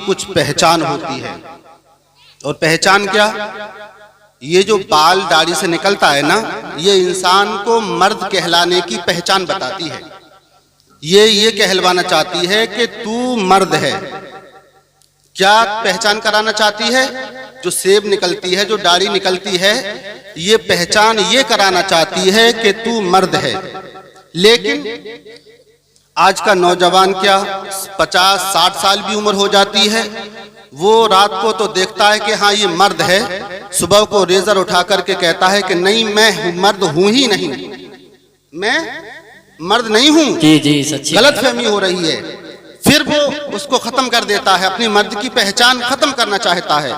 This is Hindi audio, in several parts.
कुछ पहचान होती है। और पहचान क्या? ये जो बाल दाढ़ी से निकलता है ना, ये इंसान को मर्द कहलाने की पहचान बताती है। ये कहलवाना चाहती है कि तू मर्द है। क्या पहचान कराना चाहती है? जो सेब निकलती है, जो दाढ़ी निकलती है, ये पहचान ये कराना चाहती है कि तू मर्द है। लेकिन आज का नौजवान क्या 50-60 साल भी उम्र हो जाती है, वो रात को तो देखता है कि हाँ ये मर्द है, सुबह को रेजर उठा करके कहता है कि नहीं मैं मर्द हूं ही नहीं, मैं मर्द नहीं हूं। जी सच्ची गलतफहमी हो रही है। फिर वो उसको खत्म कर देता है, अपनी मर्द की पहचान खत्म करना चाहता है।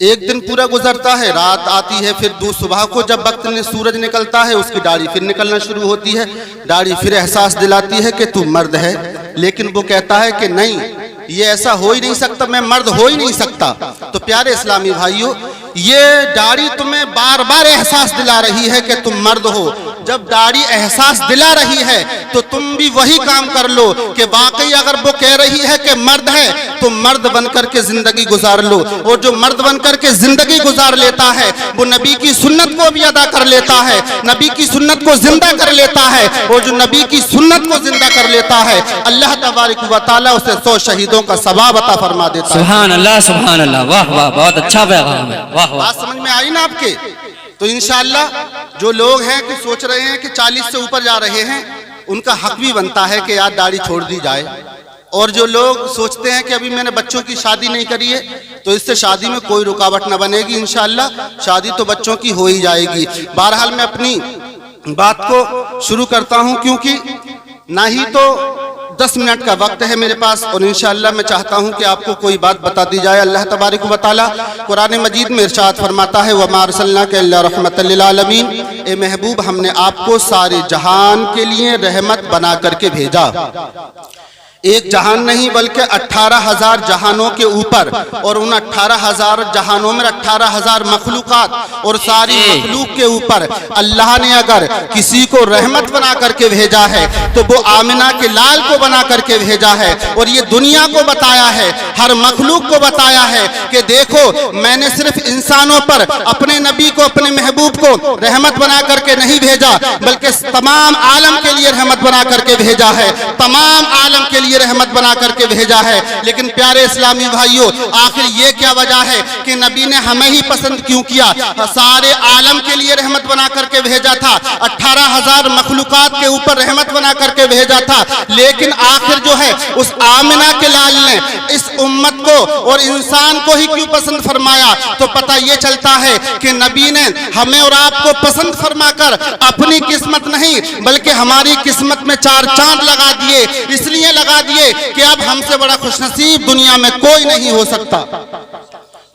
एक दिन पूरा गुजरता है, रात आती है, फिर सुबह को जब वक्त में सूरज निकलता है, उसकी दाढ़ी फिर निकलना शुरू होती है। दाढ़ी फिर एहसास दिलाती है कि तू मर्द है, लेकिन वो कहता है कि नहीं ये ऐसा हो ही नहीं सकता, मैं मर्द हो ही नहीं सकता। तो प्यारे इस्लामी भाइयों, ये दाढ़ी तुम्हें बार बार एहसास दिला रही है कि तुम मर्द हो। जब दाढ़ी एहसास दिला रही है तो तुम भी वही काम कर लो कि वाकई अगर वो कह रही है कि मर्द है तो मर्द बनकर के जिंदगी गुजार लो। और जो मर्द बनकर के जिंदगी गुजार लेता है वो नबी की सुन्नत को भी अदा कर लेता है, नबी की सुन्नत को जिंदा कर लेता है। और जो नबी की सुन्नत को जिंदा कर लेता है, अल्लाह तबारक व तआला उसे 100 शहीदों का सवाब अता फरमा देता है। सुभान अल्लाह, सुभान अल्लाह, वाह वाह, बहुत अच्छा पैगाम है, वाह वाह। बात समझ में आई ना आपके? तो इंशाअल्लाह जो लोग हैं कि सोच रहे हैं कि 40 से ऊपर जा रहे हैं, उनका हक भी बनता है कि यार दाढ़ी छोड़ दी जाए। और जो लोग सोचते हैं कि अभी मैंने बच्चों की शादी नहीं करी है, तो इससे शादी में कोई रुकावट न बनेगी, इंशाअल्लाह शादी तो बच्चों की हो ही जाएगी। बहरहाल मैं अपनी बात को शुरू करता हूं, क्योंकि ना ही तो 10 मिनट का वक्त है मेरे पास, और इंशाअल्लाह मैं चाहता हूं कि आपको कोई बात बता दी जाए। अल्लाह तबारक व तआला कुरान मजीद में इरशाद फरमाता है, वमा अरसलनाका इल्ला रहमतल लिल आलमीन, ए महबूब हमने आपको सारे जहान के लिए रहमत बना करके भेजा। एक जहान नहीं बल्कि 18,000 जहानों के ऊपर, और उन 18,000 जहानों में 18,000 मखलूकात, और सारी मखलूक के ऊपर अल्लाह ने अगर किसी को रहमत बना करके भेजा है तो वो आमिना के लाल को बना करके भेजा है। और ये दुनिया को बताया है, हर मखलूक को बताया है कि देखो मैंने सिर्फ इंसानों पर अपने नबी को, अपने महबूब को रहमत बना करके नहीं भेजा, बल्कि तमाम आलम के लिए रहमत बना करके भेजा है, तमाम आलम के लिए रहमत बना करके भेजा है। लेकिन प्यारे इस्लामी भाइयों, आखिर ये क्या वजह है कि नबी ने हमें ही पसंद क्यों किया? सारे आलम के लिए रहमत बना करके भेजा था, 18,000 मखलूकात के ऊपर रहमत बना करके भेजा था, लेकिन आखिर जो है उस आमिना के लाल ने इस उम्मत को और इंसान को ही क्यों पसंद फरमाया? तो पता ये चलता है कि नबी ने हमें और आपको पसंद फरमाकर अपनी किस्मत नहीं बल्कि हमारी किस्मत में 4 चांद लगा दिए। इसलिए लगा दिए कि अब हमसे बड़ा खुशनसीब दुनिया में कोई नहीं हो सकता।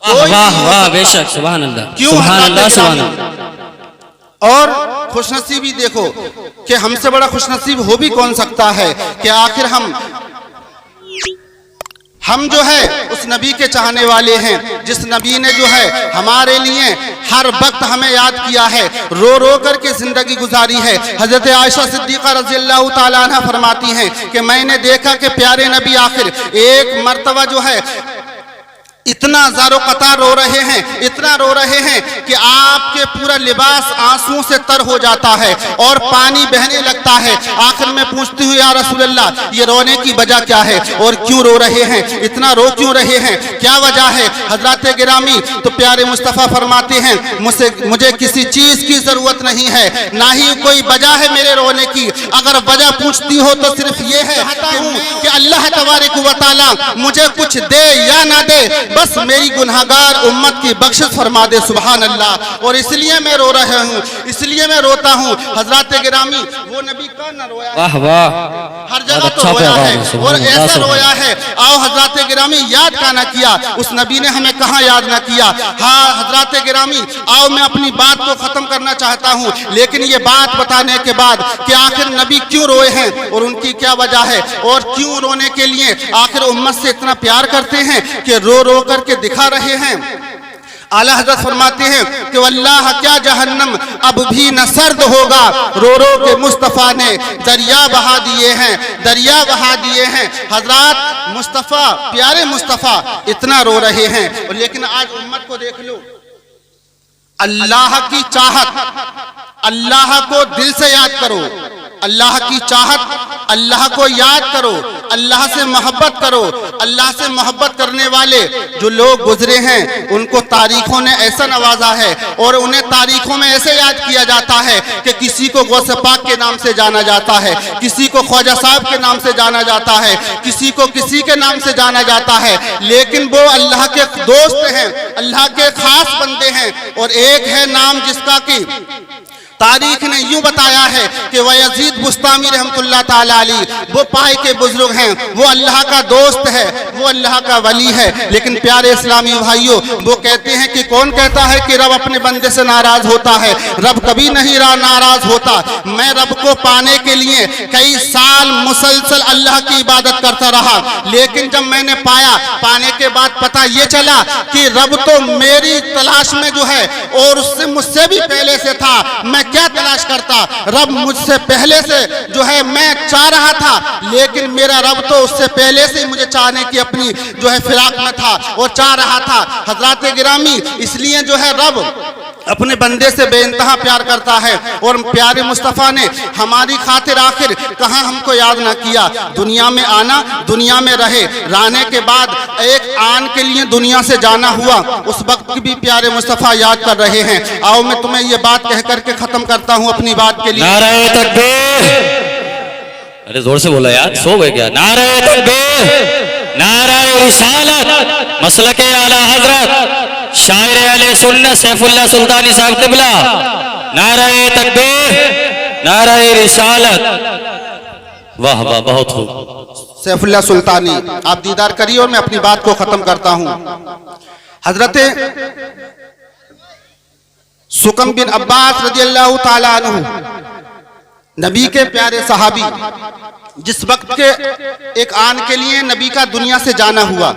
वाह वाह, बेशक, सुभान अल्लाह, सुभान अल्लाह, सुभान अल्लाह। और खुशनसीबी देखो कि हमसे बड़ा खुशनसीब हो भी कौन सकता है कि आखिर हम जो है उस नबी के चाहने वाले हैं, जिस नबी ने जो है हमारे लिए हर वक्त हमें याद किया है, रो रो करके जिंदगी गुजारी है। हजरत आयशा सिद्दीक़ा रज़ियल्लाहु ताला अन्हा फरमाती हैं कि मैंने देखा कि प्यारे नबी आखिर एक मर्तबा जो है इतना ज़ारो कतार रो रहे हैं, इतना रो रहे हैं कि आपके पूरा लिबास आंसुओं से तर हो जाता है और पानी बहने लगता है। आखिर में पूछती हूँ, या रसूल अल्लाह, ये रोने की वजह क्या है और क्यों रो रहे हैं, इतना रो क्यों रहे हैं, क्या वजह है? हजरत गिरामी तो प्यारे मुस्तफ़ा फरमाते हैं, मुझे किसी चीज़ की ज़रूरत नहीं है, ना ही कोई वजह है मेरे रोने की। अगर वजह पूछती हो तो सिर्फ ये है कि अल्लाह तबारक व तआला मुझे कुछ दे या ना दे, बस मेरी गुनहगार उम्मत की बख्शिश फरमा दे। सुभान अल्लाह। और इसलिए मैं रो रहा हूँ, इसलिए मैं रोता हूँ। हजरत गिरामी वो नबी का न रोया, वाह वाह, हर जगह तो रोया है और ऐसा रोया है। आओ हजरत गिरामी याद का ना किया, उस नबी ने हमें कहाँ याद ना किया। हाँ हजरत गिरामी, आओ मैं अपनी बात को खत्म करना चाहता हूँ, लेकिन ये बात बताने के बाद कि आखिर नबी क्यों रोए हैं और उनकी क्या वजह है, और क्यों रोने के लिए आखिर उम्मत से इतना प्यार करते हैं कि रो रो करके दिखा रहे हैं। आला हजरत फरमाते हैं कि वल्लाह क्या जहन्नम अब भी न सर्द होगा, रो रो के मुस्तफ़ा ने दरिया बहा दिए हैं, दरिया बहा दिए हैं। हजरत मुस्तफ़ा, प्यारे मुस्तफ़ा इतना रो रहे हैं, लेकिन आज उम्मत को देख लो, अल्लाह की चाहत, अल्लाह को दिल से याद करो, अल्लाह की चाहत, अल्लाह को याद करो, अल्लाह से मोहब्बत करो। अल्लाह से मोहब्बत करने वाले जो लोग गुजरे हैं उनको तारीखों ने ऐसा नवाजा है और उन्हें तारीखों में ऐसे याद किया जाता है कि किसी को गौसे पाक के नाम से जाना जाता है, किसी को ख्वाजा साहब के नाम से जाना जाता है, किसी को किसी के नाम से जाना जाता है, लेकिन वो अल्लाह के दोस्त हैं, अल्लाह के खास बंदे हैं। और एक है नाम जिसका कि तारीख ने यूं बताया है कि वयजीद बुस्तामी रहमतुल्लाह ताला अलैह वो पाए के बुजुर्ग हैं, वो अल्लाह का दोस्त है, वो अल्लाह का वली है। लेकिन प्यारे इस्लामी भाइयों, वो कहते हैं कि कौन कहता है कि रब अपने बंदे से नाराज होता है? रब कभी नहीं नाराज होता। मैं रब को पाने के लिए कई साल मुसलसल अल्लाह की इबादत करता रहा, लेकिन जब मैंने पाया, पाने के बाद पता ये चला कि रब तो मेरी तलाश में जो है और उससे मुझसे भी पहले से था। मैं क्या तलाश करता, रब मुझसे पहले से जो है मैं चाह रहा था, लेकिन मेरा रब तो उससे पहले से ही मुझे चाहने की अपनी जो है फिराक में था और चाह रहा था। हजरात गिरामी, इसलिए जो है रब अपने बंदे से बेइंतहा प्यार करता है। और प्यारे मुस्तफ़ा ने हमारी खातिर आखिर कहाँ हमको याद ना किया? दुनिया में आना, दुनिया में रहे, रहने के बाद एक आन के लिए दुनिया से जाना हुआ, उस वक्त भी प्यारे मुस्तफ़ा याद कर रहे हैं। आओ मैं तुम्हें ये बात कह करके खत्म करता हूँ अपनी बात के लिए। नारे तकबीर, अरे जोर से बोला यार, सो गए क्या? नारे तकबीर, नारे रिसालत, मसलके आला हजरत शायर अहले सुन्नत सैफुल्लाह सुल्तानी साहब क़िबला। नारे तकबीर, नारे रिसालत, वाह वाह, बहुत खूब। सैफुल्लाह सुल्तानी, आप दीदार करिए और मैं अपनी बात को खत्म करता हूँ। हजरत सुकम बिन अब्बास रज़ियल्लाहु ताला अन्हु, नबी के प्यारे सहाबी, जिस वक्त के एक आन के लिए नबी का दुनिया से जाना हुआ,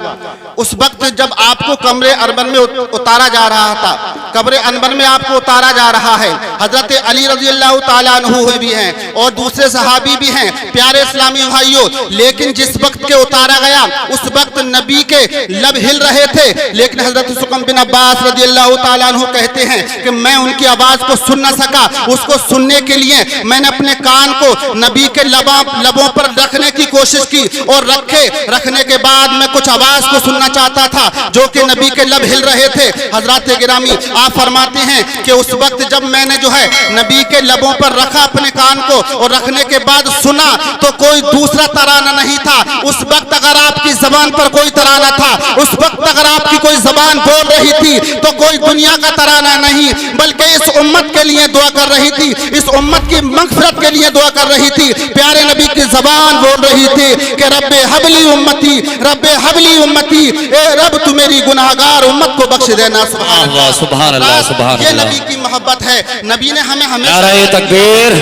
उस वक्त जब आपको कमरे अरबन में उतारा जा रहा था, कब्र अनबर में आपको उतारा जा रहा है, हजरत अली रज़ियल्लाहु ताला अन्हु भी हैं और दूसरे सहाबी भी हैं। प्यारे इस्लामी भाइयों, लेकिन जिस वक्त के उतारा गया उस वक्त नबी के लब हिल रहे थे, लेकिन हजरत सुकम बिन अब्बास रज़ियल्लाहु ताला अन्हु कहते हैं कि मैं उनकी आवाज को सुन न सका। उसको सुनने के लिए मैंने अपने कान को नबी के लबों पर रखने की कोशिश की और रखने के बाद मैं कुछ आवाज को सुनना चाहता था जो कि नबी के लब हिल रहे थे। हजरत गिरामी, आप फरमाते हैं कि उस वक्त जब मैंने जो है नबी के लबों पर रखा अपने कान को और रखने के बाद सुना तो कोई दूसरा तराना नहीं था। उस वक्त अगर आपकी जबान पर कोई तराना था, उस वक्त अगर आपकी कोई जबान बोल रही थी तो कोई दुनिया का तराना नहीं, बल्कि इस उम्मत के लिए दुआ कर रही थी, इस उम्मत की मगफिरत के लिए दुआ कर रही थी। प्यारे नबी की जबान बोल रही थी कि रब्बे हबली उम्मती, रब्बे हबली उम्मती, ए रब तू मेरी गुनाहगार उम्मत को बख्श देना। सुभान अल्लाह, सुभान अल्लाह, सुभान अल्लाह। ये नबी की मोहब्बत है। नबी ने हमें हमेशा नारे तकबीर,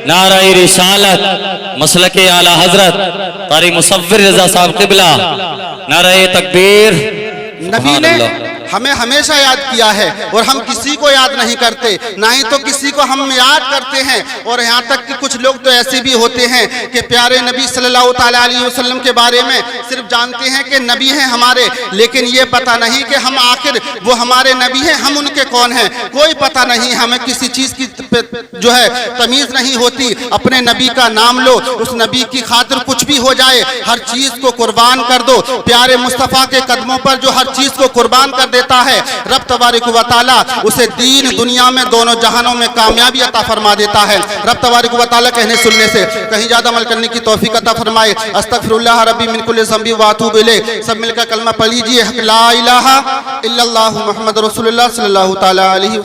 नारे रिसालत, मसलके आला हजरत कारी मुसव्विर रज़ा साहब क़िबला। नारे तकबीर। नबी ने हमें हमेशा याद किया है और हम किसी को याद नहीं करते, ना ही तो किसी को हम याद करते हैं। और यहाँ तक कि कुछ लोग तो ऐसे भी होते हैं कि प्यारे नबी सल्लल्लाहु ताला अलैहि वसल्लम के बारे में सिर्फ जानते हैं कि नबी हैं हमारे, लेकिन ये पता नहीं कि हम आखिर वो हमारे नबी हैं, हम उनके कौन हैं, कोई पता नहीं। हमें किसी चीज़ की जो है तमीज़ नहीं होती। अपने नबी का नाम लो, उस नबी की खातिर कुछ भी हो जाए, हर चीज़ को कुर्बान कर दो। प्यारे मुस्तफ़ा के कदमों पर जो हर चीज़ को कुर्बान कर देता है, रब तबारक व तआला उसे दीन दुनिया में दोनों जहानों में कामयाबी अता फरमा देता है। रब तबारक व तआला कहने सुनने से कहीं ज्यादा अमल करने की तौफीक अता फरमाए। अस्तगफिरुल्लाह रब्बी मिन कुल्लि ज़ंबि व अतूबु इलैह। सब मिलकर कलमा पढ़ लीजिए, ला इलाहा इल्लल्लाहु मुहम्मद रसूलुल्लाह सल्लल्लाहु तआला अलैहि